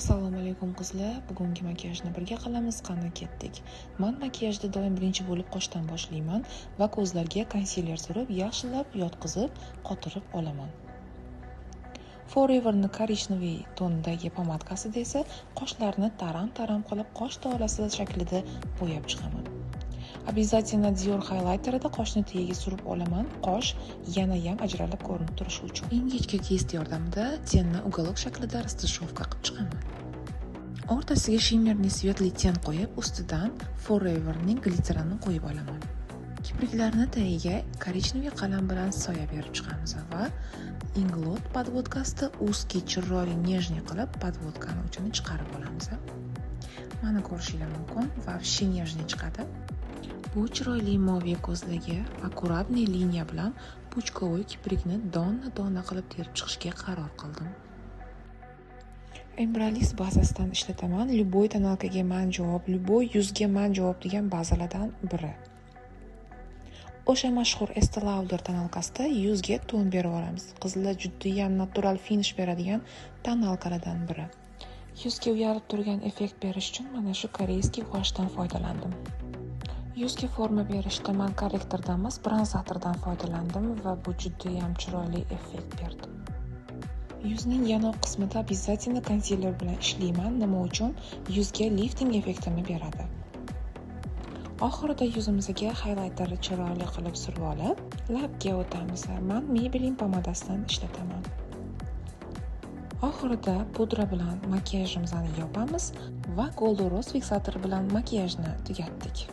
Assalomu alaykum qizlar. Bugungi makiyajni birga qilamiz. Qani ketdik. Men makiyajda doim birinchi bo'lib qoshdan boshlayman va ko'zlarga konsiler surib, yaxshilab yotqizib, qotirib olaman. Forever'ni korичневый tondagi pomadkasida esa qoshlarni taram-taram qilib qosh tolasi shaklida bo'yab chiqaman. Обязательно Dior highlighterida qoshni tagiga surib olaman. Qosh yana ham ajralib ko'rinib turishi uchun. Ingichka kist yordamida tenni уголок shaklida rastashovka qilib chiqaman. O'rtasiga shimmerli svetli ten qo'yib, ustidan Forever'ning glitterini qo'yib olaman. Kipriklarni tagiga korичневый qalam bilan soya berib chiqamiz va Inglot podvodkasida узкий chiroyli нежный qilib podvodkani uchini chiqarib olamiz. Mana ko'rishingiz mumkin, вообще нежный chiqadi. Bu chiroyli moviy ko'zlarga akkuratniy liniya bilan puchkovoy kiprikni dona-dona qilib terib chiqishga qaror qildim. Embryolist bazasidan ishlataman. Любой tonalkaga man javob, любой yuzga man javob degan bazalardan biri. O'sha mashhur Estee Lauder tonalkasida yuzga ton berib olamiz. Qizlar juda ham natural finish beradigan tonalkalardan biri. Yuzga uyalib turgan effekt berish uchun mana shu koreyskiy guashdan foydalandim. Yuzga forma berishda men korrektordan emas, bronzatordan foydalandim va bu juda ham chiroyli effekt berdi. Yuzning yanoq qismida обязательно konsiler bilan ishlayman. Nima uchun? Yuzga lifting effektini beradi. Oxirida yuzimizga highlighterni chiroyli qilib surib olib, labga o'tamiz. Men Maybelline pomadasidan ishlataman. Oxirida pudra bilan makiyajimizni yopamiz va Gold Rose fiksator bilan makiyajni tugatdik.